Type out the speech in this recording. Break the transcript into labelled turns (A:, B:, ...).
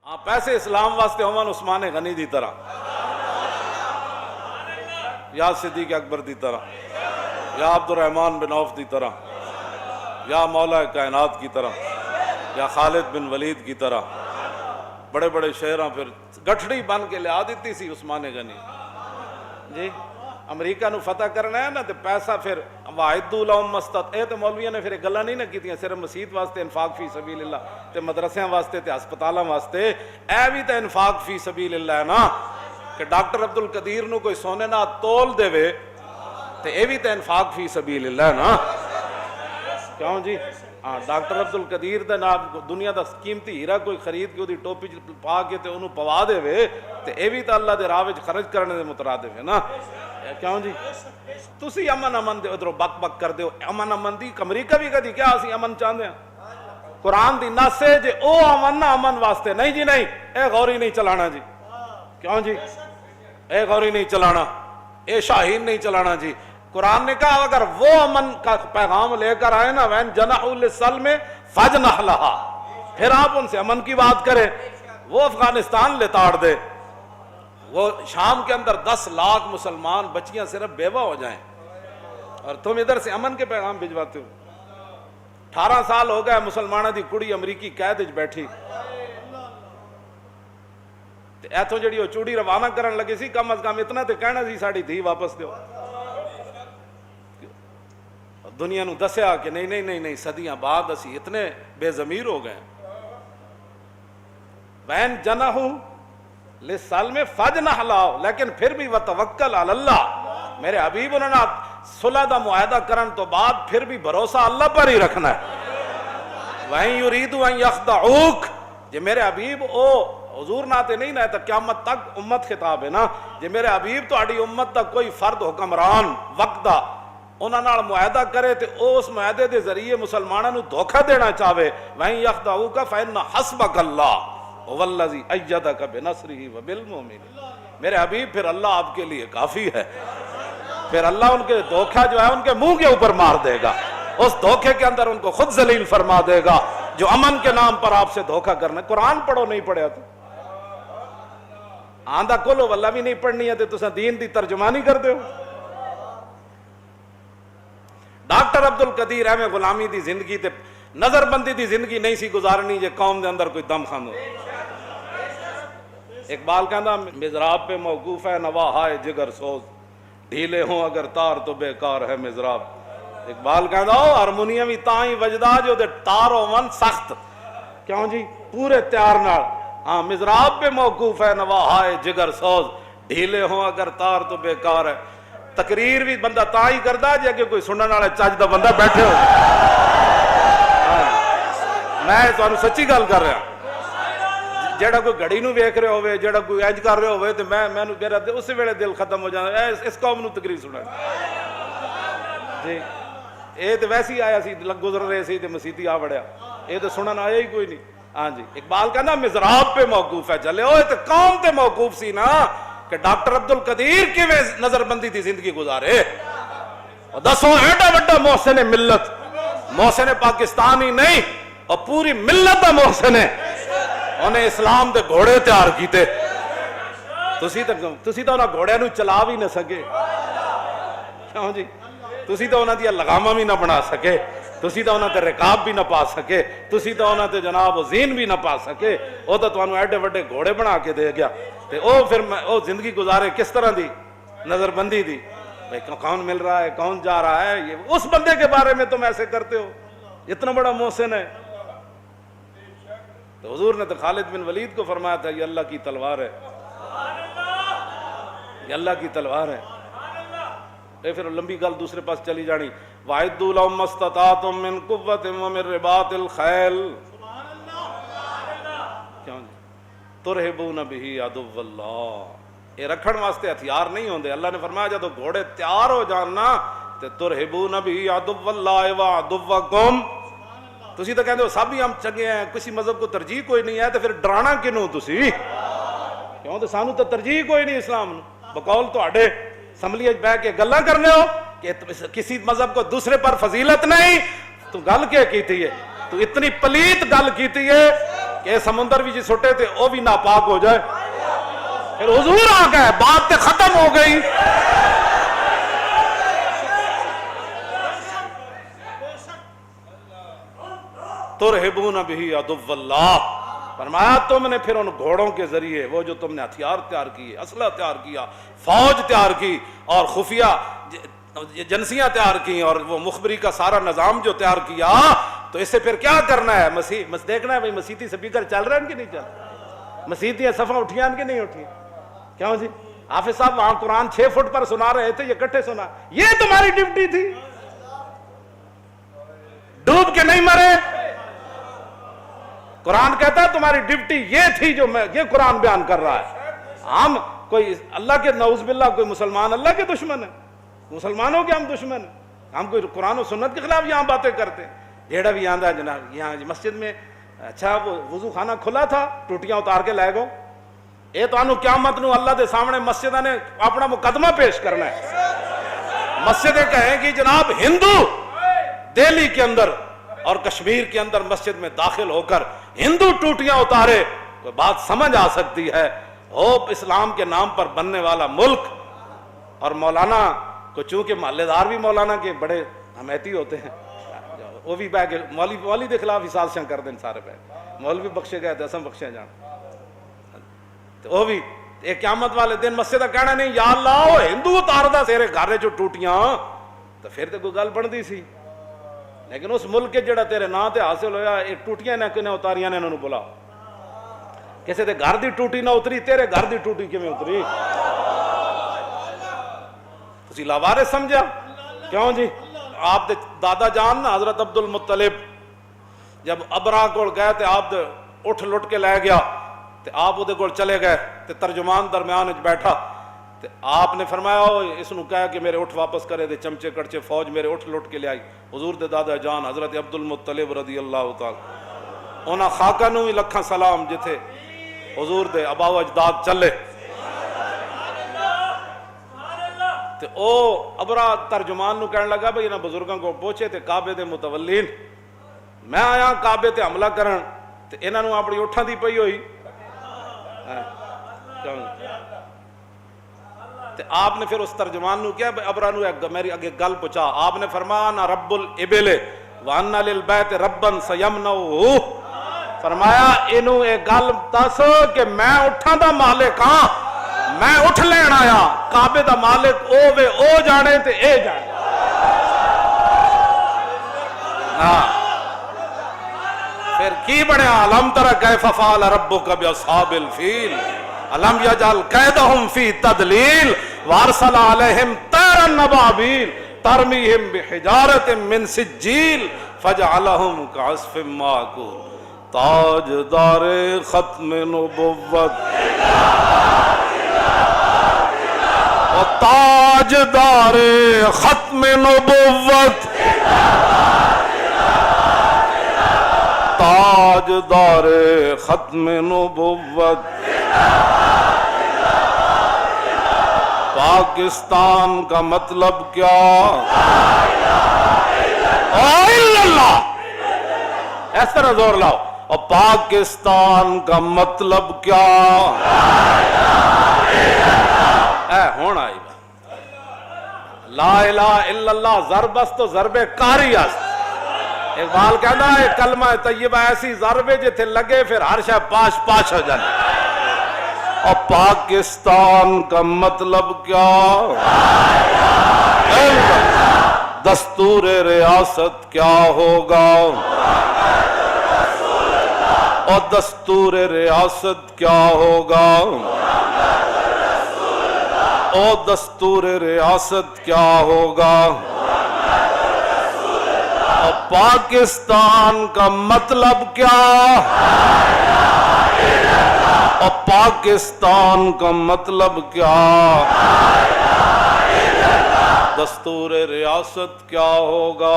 A: ہاں پیسے اسلام واسطے ہون عثمان غنی دی طرح یا صدیق اکبر دی طرح یا عبد الرحمن بن عوف دی طرح یا مولا کائنات کی طرح یا خالد بن ولید کی طرح بڑے بڑے شہراں پھر گٹھڑی بن کے لیا دیتی سی عثمان غنی جی امریکہ نو فتح کرنا ہے نا تو پیسہ پھر وَأَعِدُّوا لَهُم مَّا اسْتَطَعْتُم اے تو مولویوں نے پھر گلاں نہیں نہ کیتیاں صرف مسجد واسطے انفاق فی سبیل اللہ تے مدرسیاں واسطے تے ہسپتالاں واسطے اے بھی تے انفاق فی سبیل اللہ ہے نا کہ ڈاکٹر عبد القدیر نو کوئی سونے نہ تول دے وے تے اے بھی تے انفاق فی سبیل اللہ ہے نا کیوں جی ہاں ڈاکٹر عبد القدیر دے نام دنیا دا قیمتی ہیرا کوئی خرید کے اودی ٹوپی پا کے تے انہوں پوا دے وے تے اے بھی تے اللہ دے راہ وچ خرچ کرنے دے مترادف ہے نا کیوں جی تسی امن دے ادھروں بک بک کر دیو امن دی امریکہ بھی کدی کیا اسی امن چاہندے ہیں قرآن دی نص ہے جے او امن نہ امن واسطے نہیں جی نہیں اے غوری نہیں چلانا جی کیوں جی اے غوری نہیں چلانا اے شاہین نہیں چلانا جی قرآن نے کہا اگر وہ امن کا پیغام لے کر آئے نا وین جنحوا للسلم فاجنح لها پھر آپ ان سے امن کی بات کریں وہ افغانستان لتاڑ دے وہ شام کے اندر 10 لاکھ مسلمان بچیاں صرف بیوہ ہو جائیں اور تم ادھر سے امن کے پیغام بھجواتے ہو 18 سال ہو گئے مسلمانہ دی کڑی امریکی قید وچ بیٹھی ایتھوں جڑی وہ چوڑی روانہ کرن لگے سی کم از کم اتنا تے کہنا سی ساڑی دھی واپس دیو دنیا نو دسیا کہ نہیں نہیں نہیں نہیں صدیاں بعد اسی اتنے بے ضمیر ہو گئے وین جنحوا للسلم فاجنح لہو لیکن پھر بھی وتوکل علی اللہ میرے حبیب انہوں نے صلح دا معاہدہ کرن تو بعد پھر بھی بھروسہ اللہ پر ہی رکھنا ہے وَإِن يُرِيدُوا أَن يَخْدَعُوكَ جے میرے حبیب او حضور ناتے نہیں نہ تک قیامت تک امت خطاب ہے نا جے میرے حبیب تو اڑی امت تک کوئی فرد حکمران وقت دا انہاں نال معاہدہ کرے تے اس معاہدے دے ذریعے مسلماناں نو دھوکہ دینا چاہے وَإِن يَخْدَعُوكَ فَإِنَّ حَسْبَكَ اللَّهُ هُوَ الَّذِي أَيَّدَكَ بِنَصْرِهِ وَبِالْمُؤْمِنِينَ میرے حبیب پھر اللہ آپ کے لیے کافی ہے پھر اللہ ان کے دھوکہ جو ہے ان کے منہ کے اوپر مار دے گا اس دھوکے کے اندر ان کو خود ذلیل فرما دے گا جو امن کے نام پر آپ سے دھوکہ کرنا قرآن پڑھو نہیں پڑھیا تو آندھا کھولو واللہ بھی نہیں پڑھنی ہے تو تسا دین دی ترجمانی کر دے ہو ڈاکٹر عبد القدیر احمد غلامی دی زندگی تے نظر بندی دی زندگی نہیں سی گزارنی جے قوم دے اندر کوئی دم خاندو اقبال کہندا مزراب پہ موقوف ہے نواہائے جگر سوز ڈھیلے ہوں اگر تار تو بیکار ہے مزراب اقبال کہندا ہارمونیم ہی تائیں وجدا جو دے تارو من سخت کیوں جی پورے تیار نال ہاں مزراب پہ موقوف ہے نواہائے جگر سوز ڈھیلے ہوں اگر تار تو بیکار ہے تقریر بھی بندہ تا ہی کردا جے کہ کوئی سنن والا چج دا بندہ بیٹھے ہو میں تانوں سچی گل کر رہا جیڑا کوئی گھڑی نو ویکھ رہے ہوئے جیڑا کوئی اج کر رہے ہوئے تے میں میرا اس ویلے دل ختم ہو جاندا اس قوم نو تقریر سنا جی اے تے ویسے ہی آیا سی گزر رہے سی تے مسیتی آ وڑیا اے تے سنن آیا ہی کوئی نہیں ہاں جی اقبال کہنا مزراب پہ موقوف ہے چلے ہوئے تے قوم تے موقوف سی نا کہ ڈاکٹر عبد القدیر کیویں نظر بندی دی زندگی گزارے دسو ایڈا بڑا محسن ملت محسن پاکستان ہی نہیں اور پوری ملت دا محسن ہے انہیں اسلام دے گھوڑے تیار کیتے تسی تو انہاں گھوڑے نو چلا بھی نہ سکے کیوں جی تسی تو انہاں دیا لگامہ بھی نہ بنا سکے تسی تو انہاں تے رکاب بھی نہ پا سکے تسی تو انہاں تے جناب زین بھی نہ پا سکے وہ تو تانوں ایڈے وڈے گھوڑے بنا کے دے گیا تے او پھر او زندگی گزارے کس طرح دی نظر بندی دی بھئی کون مل رہا ہے کون جا رہا ہے یہ اس بندے کے بارے میں تم ایسے کرتے ہو اتنا بڑا محسن ہے تو حضور نے تو خالد بن ولید کو فرمایا تھا یہ اللہ کی تلوار ہے یہ اللہ کی تلوار ہے اے پھر لمبی گل دوسرے پاس چلی جانی وَأَعِدُّوا لَهُم مَّا اسْتَطَعْتُم مِّن قُوَّةٍ وَمِن رِّبَاطِ الْخَيْلِ کیوں جی تُرْهِبُونَ بِهِ عَدُوَّ اللَّهِ یہ رکھن واسطے ہتھیار نہیں ہوندے اللہ نے فرمایا جب گھوڑے تیار ہو جانا تے تُرْهِبُونَ بِهِ عَدُوَّ اللَّهِ وَعَدُوَّكُمْ تسی تو کہندے ہو سب ہی ہم چنگے ہیں کسی مذہب کو ترجیح کوئی نہیں ہے تو پھر ڈرانا کیوں تسی کیوں تو سانو تو ترجیح کوئی نہیں اسلام بقول تو اڈے اسمبلی وچ بیٹھ کے گلاں کرنے ہو کہ کسی مذہب کو دوسرے پر فضیلت نہیں تو گل کیا کیتی ہے تو اتنی پلیت گل کیتی ہے کہ سمندر بھی جی سٹے تھے وہ بھی ناپاک ہو جائے. پھر حضور آ گئے, بات تے ختم ہو گئی. ترہبون بہ عدو اللہ, فرمایا تم نے پھر ان گھوڑوں کے ذریعے وہ جو تم نے ہتھیار تیار کیے, اسلحہ تیار کیا, فوج تیار کی اور خفیہ ایجنسیاں تیار کی اور وہ مخبری کا سارا نظام جو تیار کیا, تو اس سے پھر کیا کرنا ہے؟ دیکھنا ہے بھائی مسیحی سپیکر چل رہے ہیں کہ نہیں چل رہے, مسیحی صفحہ اٹھیاں کہ نہیں اٹھی. کیوں جی حافظ صاحب وہاں قرآن 6 فٹ پر سنا رہے تھے, یہ کٹھے سنا, یہ تمہاری ڈیوٹی تھی, ڈوب کے نہیں مرے. قرآن کہتا ہے تمہاری ڈیوٹی یہ تھی جو میں یہ قرآن بیان کر رہا ہے. ہم کوئی اللہ کے نعوذ باللہ کوئی مسلمان اللہ کے دشمن ہے, مسلمانوں کے ہم دشمن ہیں, ہم کوئی قرآن و سنت کے خلاف یہاں باتیں کرتے ہیں. جیڑا بھی آندہ جناب یہاں مسجد میں اچھا وہ وضو خانہ کھلا تھا, ٹوٹیاں اتار کے لائے گو, اے تو انو قیامت نو اللہ دے سامنے مسجدہ نے اپنا مقدمہ پیش کرنا ہے. مسجدیں کہیں کہ جناب ہندو دہلی کے اندر اور کشمیر کے اندر مسجد میں داخل ہو کر ہندو ٹوٹیاں اتارے, کوئی بات سمجھ آ سکتی ہے؟ ہوپ اسلام کے نام پر بننے والا ملک, اور مولانا کو چونکہ محلے دار بھی مولانا کے بڑے حمیتی ہوتے ہیں, وہ بھی بہ کے مولوی دے خلاف حساسیاں کر دیں سارے پہ, مولوی بخشے گئے تو اسم بخشے جان, تو وہ بھی ایک قیامت والے دن مسجدہ کہنا نہیں یا اللہ وہ ہندو اتار دا سیرے گھارے جو ٹوٹیاں, تو پھر تو کوئی گل بن دی سی. لیکن اس ملک کے جڑا تیرے نا تے حاصل ہویا, ایک ٹوٹیاں نے کنے اتاریاں نے انہوں نے بولا, کسے تے گھر دی ٹوٹی نہ اتری, تیرے گھر دی ٹوٹی کیویں اتری؟ تسی لاوارث سمجھا؟ کیوں جی آپ دے دادا جان نا حضرت عبد المطلب جب ابرا کول گئے تے آپ دے اٹھ لٹ کے لے گیا, تے آپ وہ دے کول چلے گئے, تے ترجمان درمیان وچ بیٹھا, تے آپ نے فرمایا اس نو کہا کہ میرے اٹھ واپس کرے دے, چمچے کڑچے فوج میرے اٹھ لٹ کے لے آئی. حضور دے دادا جان حضرت عبد المطلب رضی اللہ تعالی انہاں خاکہ نو ہی لکھاں سلام جتھے حضور دے آبا و اجداد چلے. تے او ابرا ترجمان نو کہنے لگا بھئی انہاں بزرگاں کو پوچھے تے کعبے دے متولین, میں آیا کعبے تے حملہ کرن, تے انہاں نو اپنی اٹھاں دی پئی ہوئی. تے آپ نے پھر اس ترجمان نو کیا ابرا نو میری اگے گل پوچھا, آپ نے فرمایا نا رب الابل وان للبیت ربن سیمنعہ, فرمایا اینو ایک گل دس کہ میں اٹھاں دا مالک ہاں, میں اٹھ لین آیا, کعبے دا مالک او وے او جانے تے اے جانے. پھر کی بنیا علم تر کیف فعل ربک باصحاب الفیل علم یجعل کیدہم فی تدلیل وارسل علیہم طیرا ابابیل ترمیہم بحجارۃ من سجیل فجعلہم کعصف مأکول. تاجدار ختم نبوت و تاجدار ختم نبوت, تاجدار ختم نبوت, پاکستان کا مطلب کیا؟ اللہ, اس طرح زور لاؤ. اور پاکستان کا مطلب کیا؟ ہون آئی لا الہ الا اللہ ضربست تو ضرب کاری است. اقبال کہنا ہے کلمہ طیبہ ایسی ضربے جتھے لگے پھر ہر شے پاش پاش ہو جانے. اور پاکستان کا مطلب کیا؟ دستور ریاست کیا ہوگا؟ اور دستور ریاست کیا ہوگا؟ اور دستور ریاست کیا ہوگا؟ اور پاکستان کا مطلب کیا؟ اور پاکستان کا مطلب کیا؟ دستور ریاست کیا ہوگا؟